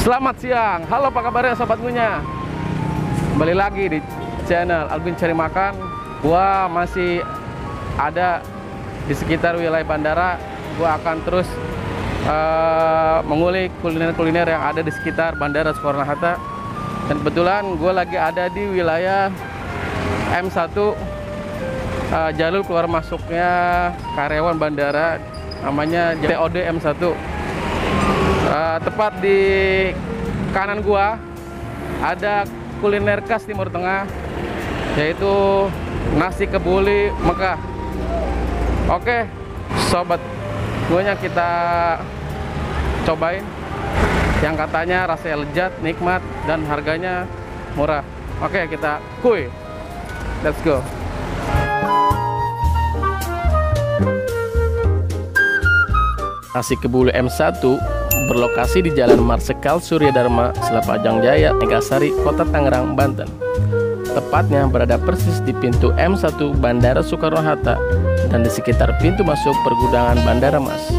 Selamat siang, halo apa kabarnya sobat ngunya. Kembali lagi di channel Albin Cari Makan. Gua masih ada di sekitar wilayah bandara. Gua akan terus mengulik kuliner-kuliner yang ada di sekitar Bandara Soekarno-Hatta. Dan kebetulan gue lagi ada di wilayah M1, jalur keluar masuknya karyawan bandara, namanya TOD M1. Tepat di kanan gua ada kuliner khas Timur Tengah, yaitu nasi kebuli Mekah. Oke, sobat guanya, kita cobain yang katanya rasanya lezat, nikmat, dan harganya murah. Oke, kita kuy. Let's go. Nasi kebuli M1 berlokasi di Jalan Marsikal Surya Dharma, Selapajang Jaya, Megasari, Kota Tangerang, Banten. Tepatnya berada persis di pintu M1 Bandara Soekarno-Hatta dan di sekitar pintu masuk pergudangan Bandara Mas.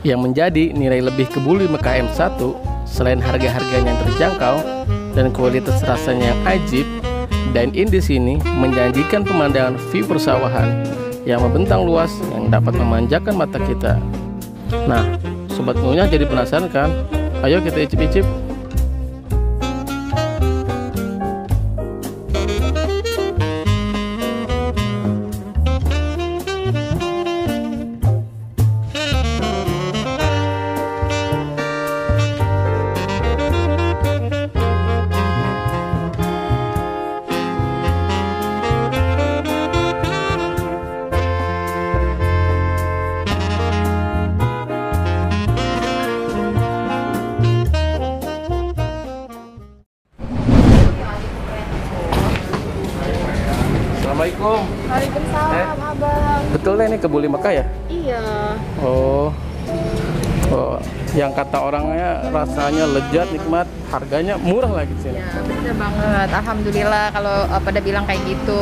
Yang menjadi nilai lebih kebuli Mekah M1, selain harga-harganya yang terjangkau dan kualitas rasanya yang ajib, dine-in di sini menjanjikan pemandangan view persawahan yang membentang luas yang dapat memanjakan mata kita. Nah, sobat ngunya jadi penasaran kan? Ayo kita icip-icip. Assalamualaikum. Waalaikumsalam, Abang. Betul ini kebuli Mekah ya? Iya. Oh, yang kata orangnya rasanya lezat, nikmat, harganya murah lagi di sini. Ya, bener banget. Alhamdulillah kalau pada bilang kayak gitu.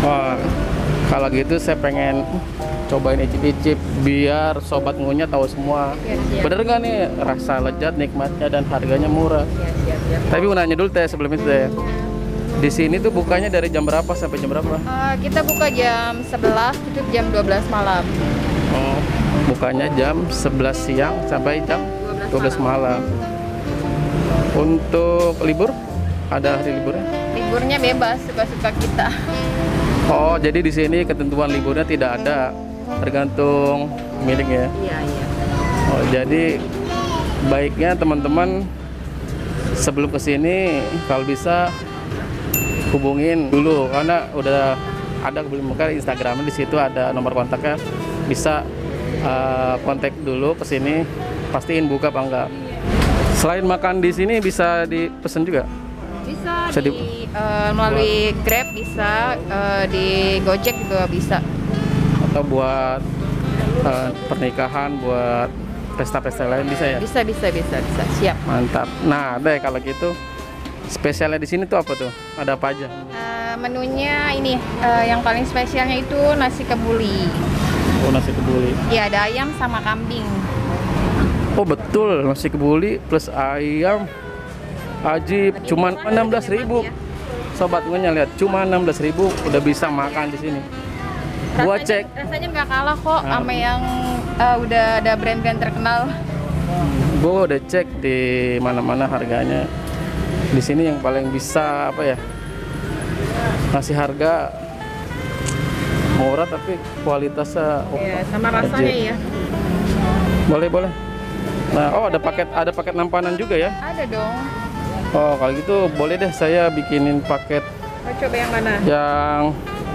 Wah, kalau gitu saya pengen cobain icip-icip biar sobat ngunya tahu semua. Siap. Bener nggak nih rasa lezat, nikmatnya, dan harganya murah? Siap. Tapi mau nanya dulu teh sebelum itu teh. Di sini tuh bukanya dari jam berapa sampai jam berapa? Kita buka jam 11, tutup jam 12 malam. Oh, bukanya jam 11 siang sampai jam 12 malam. Untuk libur? Ada hari liburnya? Liburnya bebas, suka-suka kita. Oh, jadi di sini ketentuan liburnya tidak ada, tergantung miliknya. Iya. Oh, jadi baiknya teman-teman sebelum kesini kalau bisa hubungin dulu, karena udah ada kebuli Mekah Instagramnya, di situ ada nomor kontaknya, bisa kontak dulu ke sini, pastiin buka apa enggak. Selain makan di sini bisa dipesan juga? Bisa melalui Grab, bisa di Gojek juga bisa. Atau buat pernikahan, buat pesta-pesta lain bisa ya? Bisa. Siap. Mantap. Nah, deh kalau gitu spesialnya di sini tuh apa tuh? Ada apa aja? Menunya ini yang paling spesialnya itu nasi kebuli. Oh, nasi kebuli. Ya, ada ayam sama kambing. Oh, betul, nasi kebuli plus ayam. Ajib, cuman 16.000. Sobat ngunya lihat, cuma 16.000 udah bisa makan di sini. Gua cek. Rasanya nggak kalah kok sama yang udah ada brand-brand terkenal. Gua udah cek di mana-mana harganya. Di sini yang paling bisa apa ya? Ngasih harga murah tapi kualitasnya Ya, sama rasanya ya. Boleh. Nah, oh ada paket nampanan juga ya? Ada dong. Oh, kalau gitu boleh deh saya bikinin paket. Mau coba yang mana? Yang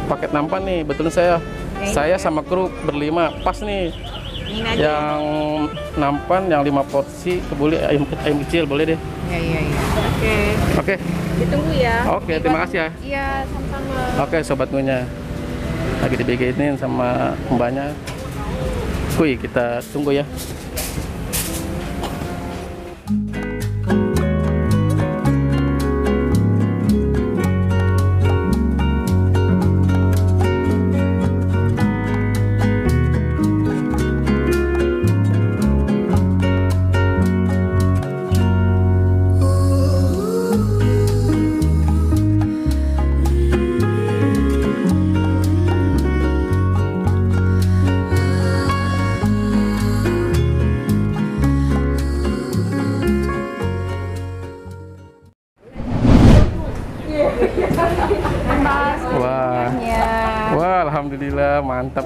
paket nampan nih, betul saya. Saya sama kru berlima pas nih. Ini aja. Yang nampan yang 5 porsi kebuli ayam kecil boleh deh. Iya. Oke. Ditunggu ya. Oke, terima kasih ya. Iya, sama-sama. Oke, sobat ngunya. Lagi dibikinin sama mbaknya. Kuy, kita tunggu ya.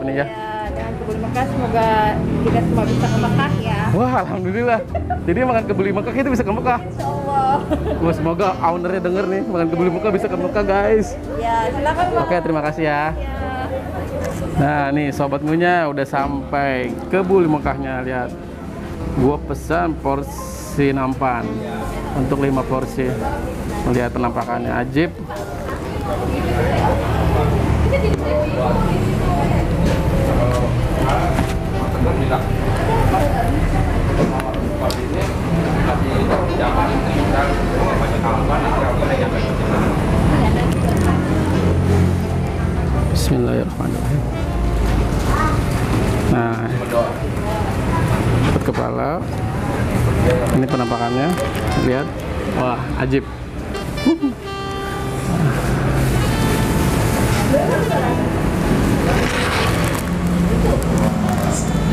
nih ya. Ya, dengan kebuli Mekah semoga kita semua bisa ke Mekah ya. Wah, alhamdulillah. Jadi makan kebuli Mekah itu bisa ke Mekah. Insyaallah. Wah, semoga ownernya denger nih, makan kebuli Mekah bisa ke Mekah, guys. Ya, silakan Bang. Oke, terima kasih ya. Ya. Nah, nih sobat ngunya udah sampai ke Buli Mekahnya. Lihat, gua pesan porsi nampan untuk 5 porsi. Lihat penampakannya ajib. Bismillahirrahmanirrahim. Nah, dapat kepala. Ini penampakannya. Lihat, wah ajib.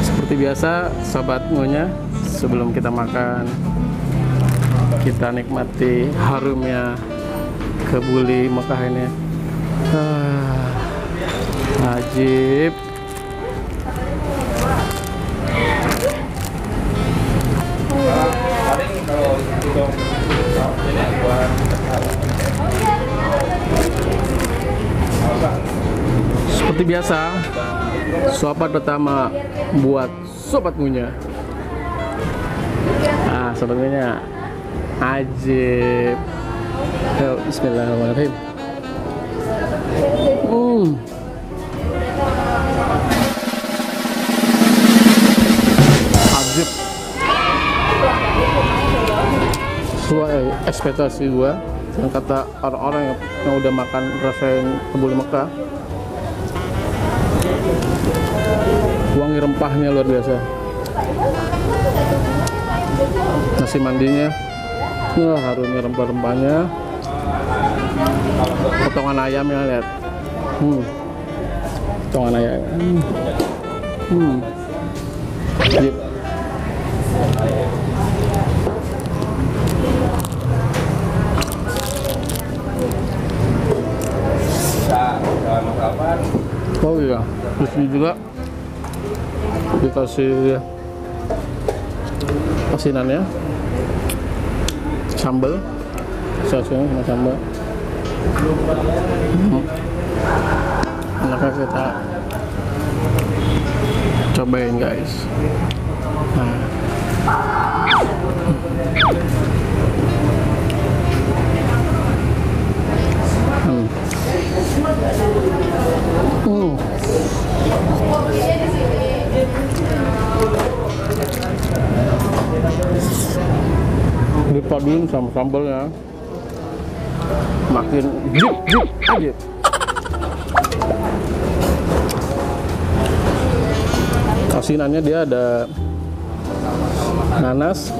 Seperti biasa, sobat ngunya, sebelum kita makan, kita nikmati harumnya ke Buli Mekah ini. Ajib. Seperti biasa, suapan pertama buat sobat ngunya. Nah, sobat ngunya ajib. Ayo, bismillahirrahmanirrahim. Ajib. Sesuai ekspektasi gua, yang kata orang-orang yang udah makan rasain kebuli Mekah. Wangi rempahnya luar biasa. Nasi mandinya, wah harumnya rempah-rempahnya. Potongan ayamnya lihat, potongan ayam. Ajib. Oh iya, di sini juga dikasih asinannya, sambal, sausnya sama sambal. Enaknya kita cobain guys. Nah. Dipaduin sama sambalnya, makin jip aja. Asinannya dia ada nanas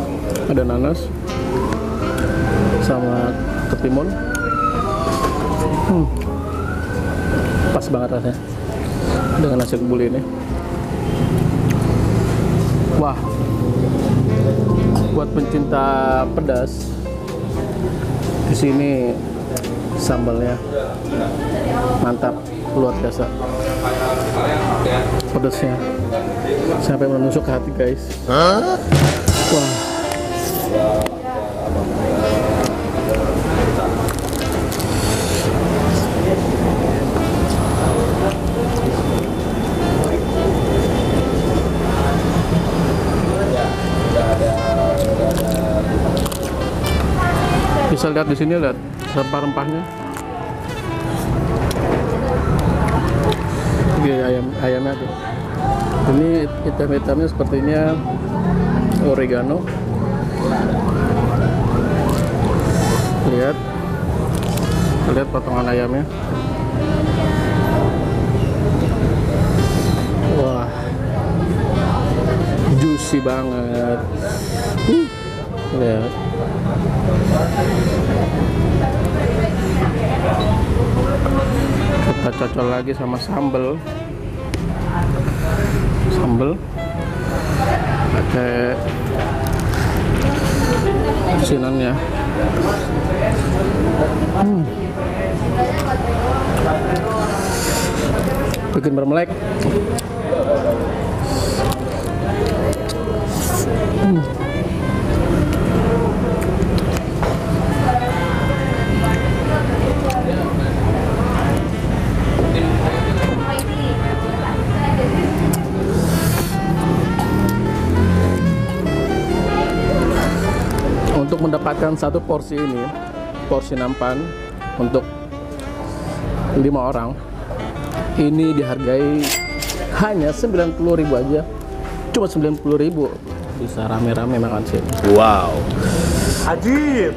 sama ketimun. Pas banget rasanya dengan nasi kebuli ini. Wah, buat pencinta pedas, di sini sambalnya mantap, luar biasa. Pedasnya sampai menusuk ke hati guys. Wah. Bisa lihat di sini, lihat rempah-rempahnya. Ini ayamnya tuh. Ini hitam-hitamnya sepertinya oregano. Lihat potongan ayamnya. Wah, juicy banget. Lihat. Kita cocol lagi sama sambal pakai asinannya. bikin bermelek. Untuk mendapatkan satu porsi ini, porsi nampan untuk 5 orang, ini dihargai hanya 90.000 aja. Cuma 90.000 bisa rame-rame makan sini. Wow. Ajib.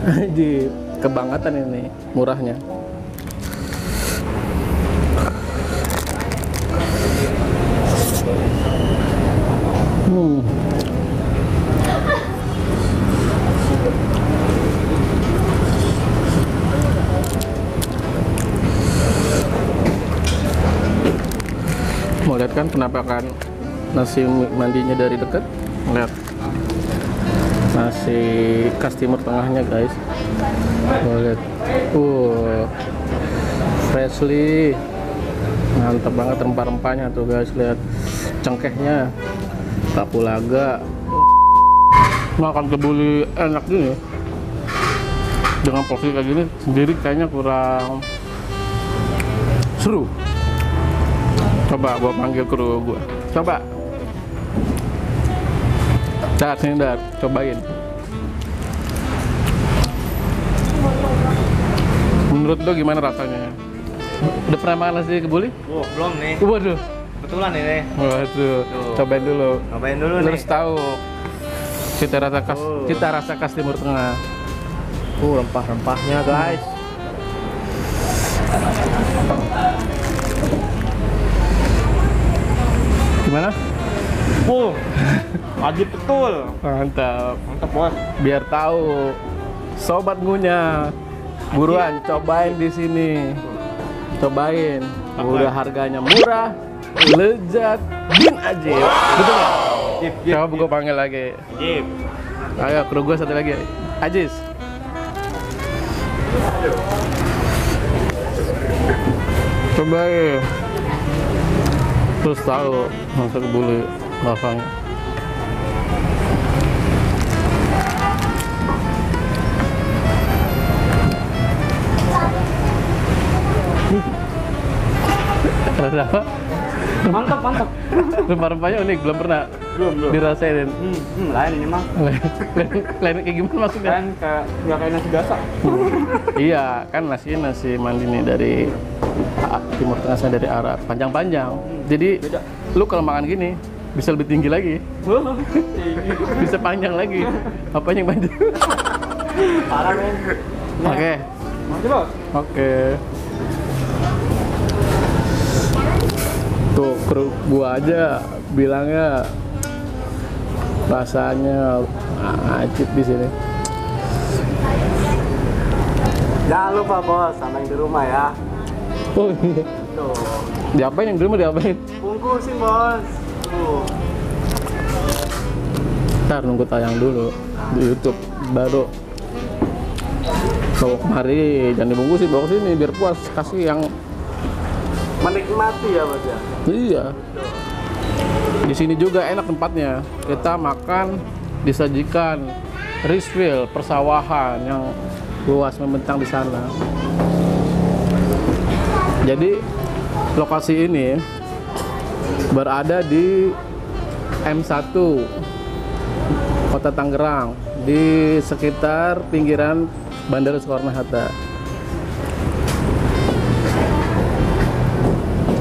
Ajib. Kebangetan ini murahnya. Mau lihat kan penampakan nasi mandinya dari dekat? Lihat nasi khas Timur Tengahnya guys. Mau lihat, freshly, mantap banget rempah-rempahnya tuh guys. Lihat cengkehnya, kapulaga, makan kebuli enak gini. Dengan porsi kayak gini sendiri kayaknya kurang seru. Coba gua panggil kru gua. Coba. Dar, sini Dar, cobain. Menurut lo gimana rasanya? Udah pernah makan nasi kebuli? Oh, belum nih. Waduh. Kebetulan ini. Waduh. Tuh. Cobain dulu. Cobain dulu Lo nih. harus tahu cita rasa khas Timur Tengah. Rempah-rempahnya guys. Gimana? Wajib betul. Mantap. Mantap bos. Biar tahu sobat ngunyah, buruan cobain di sini. Cobain. Udah harganya murah, lezat, bin ajib. Betul nggak? Jip. Coba gue panggil lagi. Jip. Ayo, kru gue satu lagi. Ajis. Cobain. Terus tahu masak bulu rasanya. Rasa apa? Mantap. Rempah-rempahnya unik, belum pernah Belum. dirasain. Lain ini mah. Lain kayak gimana maksudnya? Kan nggak kayak nasi biasa. Iya, kan nasi mandi nih dari Timur Tengah, saya dari Arab, panjang-panjang. Jadi Beda. lu kalau makan gini bisa lebih tinggi lagi, bisa panjang lagi. Apa yang panjang? Parah men. Oke, Mantap bos. oke. Tuh kru gua aja bilangnya rasanya ajib di sini. Jangan lupa bos, sama yang di rumah ya. Oh iya. Tuh. Diapain yang di rumah diapain? Bungkusin bos. Tuh. Ntar nunggu tayang dulu di YouTube baru bawa kemari, jangan dibungkusin, bawa sini biar puas, kasih yang Menikmati ya bos ya. iya. Di sini juga enak tempatnya, kita makan disajikan risfield persawahan yang luas membentang di sana. Jadi lokasi ini berada di M1 Kota Tangerang, di sekitar pinggiran Bandara Soekarno-Hatta.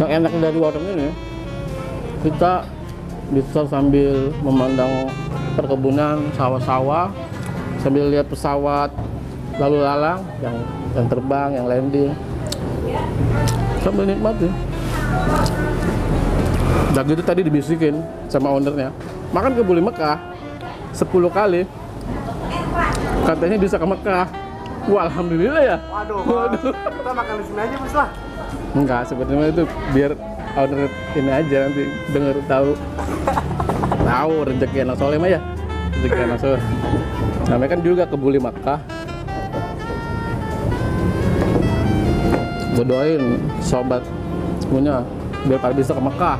Yang enak dari warung ini, kita bisa sambil memandang perkebunan, sawah-sawah, sambil lihat pesawat lalu lalang yang terbang, yang landing, sambil nikmati. Dan gitu tadi dibisikin sama ownernya, makan ke Buli Mekah 10 kali, katanya bisa ke Mekah. Wah, alhamdulillah ya. Waduh. Kita makan di sini aja bos lah. Enggak, sebenarnya itu biar owner ini aja nanti denger tahu rezeki anak soleh mah ya, rezeki anak soleh. Namanya kan juga ke Buli Makkah. Gue doain sobat punya biar pada bisa ke Mekah.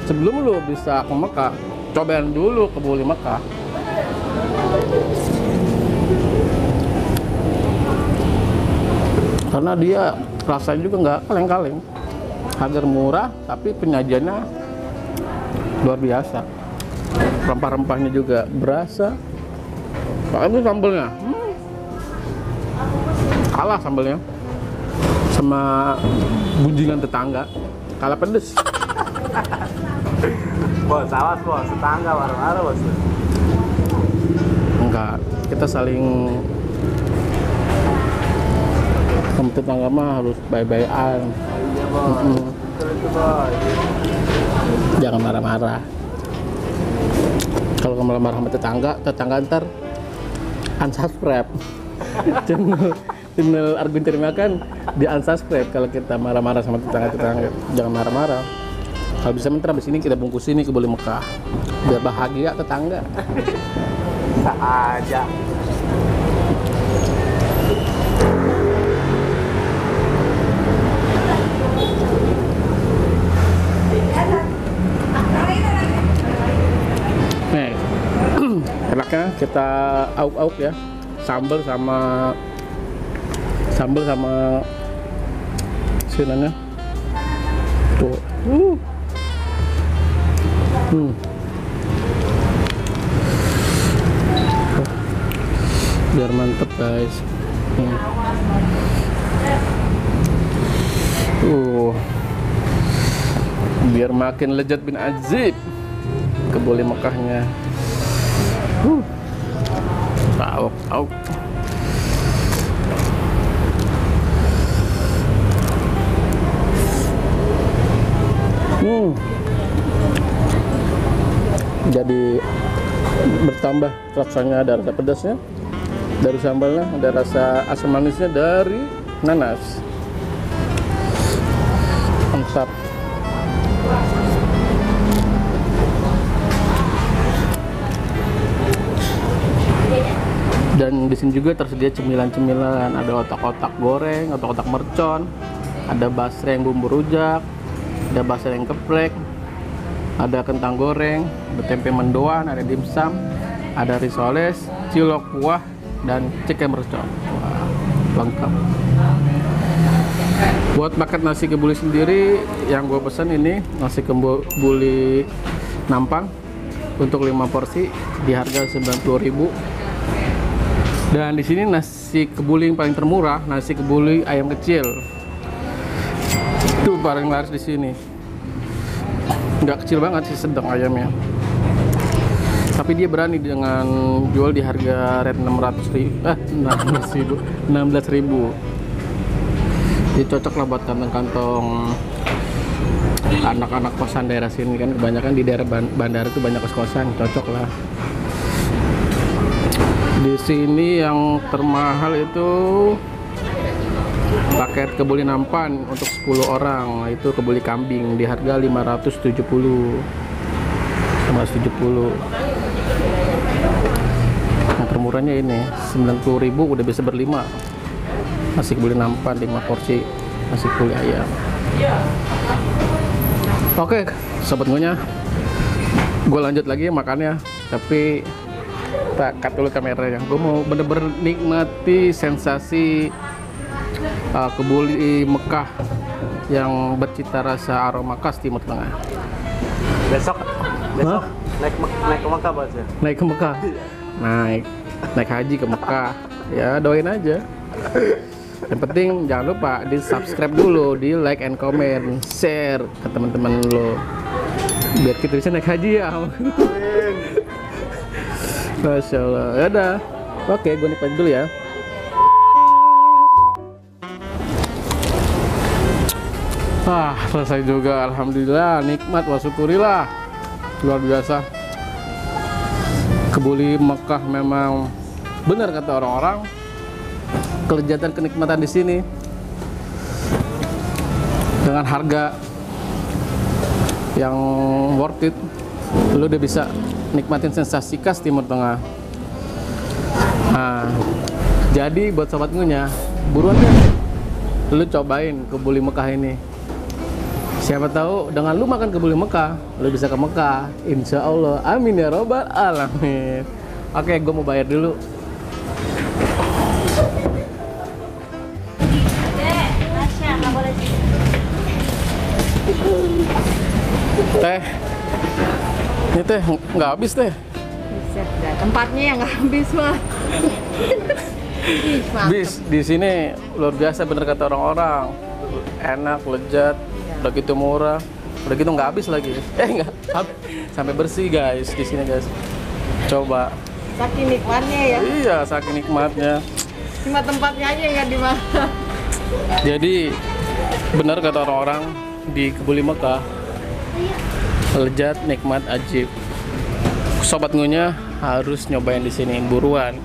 Sebelum lu bisa ke Mekah, cobain dulu kebuli Mekah. Karena dia rasanya juga nggak kaleng-kaleng, harga murah tapi penyajiannya luar biasa. Rempah-rempahnya juga berasa. Pakai itu sambelnya, kalah sambelnya sama gunjingan tetangga, kalah pedes. Bos, awas bos, tetangga marah-marah bos. Enggak, kita saling sama tetangga mah harus baik-baikan. Iya bos, betul itu bos. Jangan marah-marah. Kalau kamu marah sama tetangga ntar unsubscribe. channel Argun Cari Makan di unsubscribe kalau kita marah-marah sama tetangga. Jangan marah-marah. Kalau bisa minta abis ini kita bungkus ini ke Buli Mekah biar bahagia tetangga. Bisa aja. Nih, enaknya kita auk-auk ya, sambal sama sinannya tuh. Biar mantep guys. Biar makin lezat bin azib ke Buli Mekahnya. Auk. Jadi bertambah rasanya, ada rasa pedasnya dari sambalnya, ada rasa asam manisnya dari nanas. Mantap. Dan di sini juga tersedia cemilan-cemilan, ada otak-otak goreng, otak-otak mercon, ada basreng bumbu rujak, ada basreng geprek, ada kentang goreng, ada tempe mendoan, ada dimsum, ada risoles, cilok kuah, dan ceker mercon. Wah, lengkap. Buat paket nasi kebuli sendiri, yang gue pesan ini nasi kebuli Nampang untuk 5 porsi di harga 90.000. Dan di sini nasi kebuli yang paling termurah, nasi kebuli ayam kecil. Itu paling laris di sini. Nggak kecil banget sih, sedang ayamnya. Tapi dia berani dengan jual di harga rate 16.000. Jadi cocok lah buat kantong-kantong anak-anak kosan daerah sini kan, kebanyakan di daerah bandara itu banyak kos-kosan, cocok lah. Di sini yang termahal itu paket kebuli nampan untuk 10 orang, itu kebuli kambing di harga 570. Yang termurahnya ini 90.000 udah bisa berlima. Nasi kebuli nampan 5 porsi nasi kebuli ayam. Oke, sobat ngunya, gue lanjut lagi makannya, tapi cut dulu kameranya. Gue mau bener-bener nikmati sensasi kebuli Mekah yang bercita rasa aroma khas Timur Tengah. Besok naik ke Mekah bos ya? Naik ke Mekah, naik haji ke Mekah. Ya doain aja. Yang penting jangan lupa di subscribe dulu, di like and comment, share ke teman-teman lo, biar kita bisa naik haji ya. Masya Allah. Ya udah, oke, gue nikmatin dulu ya. Selesai juga, alhamdulillah, nikmat, wa syukurilah, luar biasa. Kebuli Mekah memang benar kata orang-orang, kelezatan kenikmatan di sini dengan harga yang worth it, lu udah bisa nikmatin sensasi khas Timur Tengah. Nah, jadi buat sobat ngunya, buruan deh lu cobain kebuli Mekah ini. Siapa tahu dengan lu makan kebuli Mekah, lu bisa ke Mekah. Insya Allah, amin ya robbal alamin. Oke, gue mau bayar dulu. Teh, ini teh nggak habis teh. Buset dah, tempatnya yang nggak habis mah. Ih, mantep. Bis di sini luar biasa bener kata orang-orang. Enak, lezat, udah gitu murah, udah gitu nggak habis lagi. Nggak habis. Sampai bersih guys di sini guys. Coba. Saking nikmatnya ya. Iya, saking nikmatnya. Cuma tempatnya aja yang nggak dimakan. Jadi benar kata orang-orang di Kebuli Mekah, lezat, nikmat, ajib. Sobat Ngunya harus nyobain di sini buruan.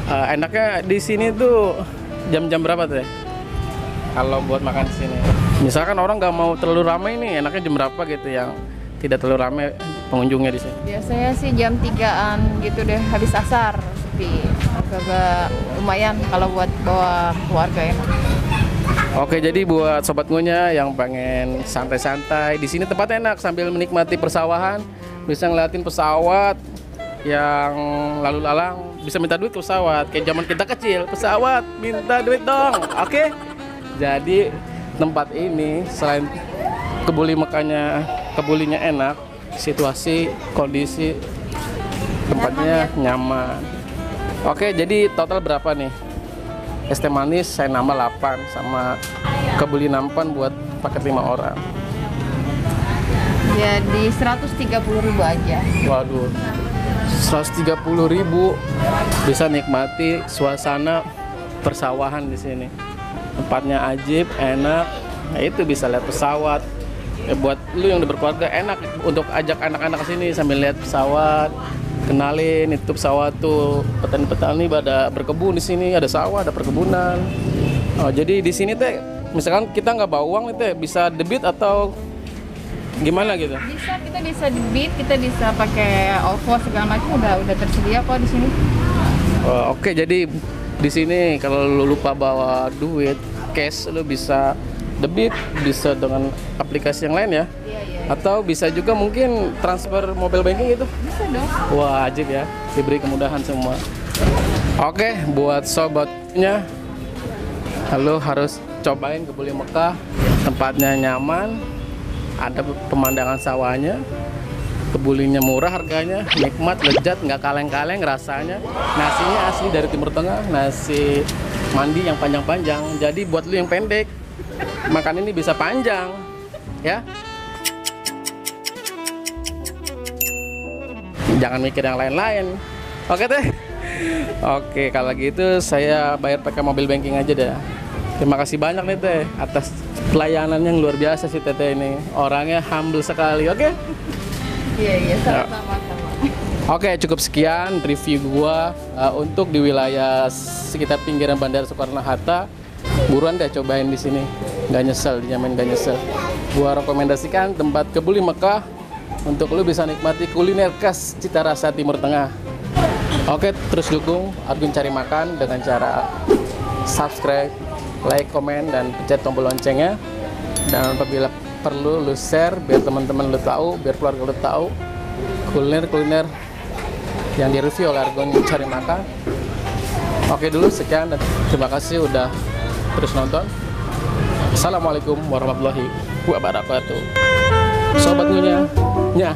Enaknya di sini tuh jam-jam berapa tuh ya? Kalau buat makan di sini. Misalkan orang nggak mau terlalu ramai nih, enaknya jam berapa gitu yang tidak terlalu ramai pengunjungnya di sini? Biasanya sih jam 3-an gitu deh, habis asar sepi. Agak lumayan kalau buat bawa keluarga enak. Oke, jadi buat Sobat Ngunya yang pengen santai-santai, di sini tempat enak sambil menikmati persawahan, bisa ngeliatin pesawat yang lalu lalang, bisa minta duit ke pesawat. Kayak zaman kita kecil, pesawat minta duit dong. Oke. Jadi tempat ini selain Kebuli Mekahnya, kebulinya enak, situasi, kondisi tempatnya nyaman. Oke, jadi total berapa nih? Es teh manis saya nambah 8 sama kebuli nampan buat paket 5 orang. Jadi 130.000 aja. Waduh, 130.000 bisa nikmati suasana persawahan di sini. Tempatnya ajib, enak. Nah, itu bisa lihat pesawat. Buat lu yang udah berkeluarga enak untuk ajak anak-anak ke sini sambil lihat pesawat. Kenalin itu pesawat tuh petani-petani pada berkebun di sini, ada sawah, ada perkebunan. Oh, jadi di sini teh misalkan kita nggak bawa uang nih teh bisa debit atau gimana gitu? Kita bisa debit, kita bisa pakai OVO segala macam udah tersedia kok di sini. Oh, oke, jadi di sini kalau lu lupa bawa duit cash lu bisa debit, bisa dengan aplikasi yang lain ya. Atau bisa juga mungkin transfer mobile banking gitu. Bisa dong. Wah, ajib ya, diberi kemudahan semua. Oke, buat sobatnya, lo harus cobain Kebuli Mekah. Tempatnya nyaman, ada pemandangan sawahnya, kebulinya murah harganya, nikmat, lezat, nggak kaleng-kaleng rasanya. Nasinya asli dari Timur Tengah, nasi mandi yang panjang-panjang. Jadi buat lo yang pendek, makan ini bisa panjang, ya. Jangan mikir yang lain-lain. Oke teh. Oke, kalau gitu saya bayar pakai mobil banking aja deh. Terima kasih banyak nih teh atas pelayanan yang luar biasa sih teteh ini. Orangnya humble sekali. Oke? Iya, sama-sama. Oke, cukup sekian review gua untuk di wilayah sekitar pinggiran Bandara Soekarno-Hatta. Buruan deh cobain di sini. Nggak nyesel, dijamin nggak nyesel. Gua rekomendasikan tempat Kebuli Mekah untuk lu bisa nikmati kuliner khas cita rasa Timur Tengah. Oke, terus dukung Argun Cari Makan dengan cara subscribe, like, komen, dan pencet tombol loncengnya. Dan apabila perlu lu share biar teman-teman lu tahu, biar keluarga lu tahu kuliner-kuliner yang direview oleh Argun Cari Makan. Oke dulu, sekian dan terima kasih udah terus nonton. Assalamualaikum warahmatullahi wabarakatuh. Sobat Ngunya, nya.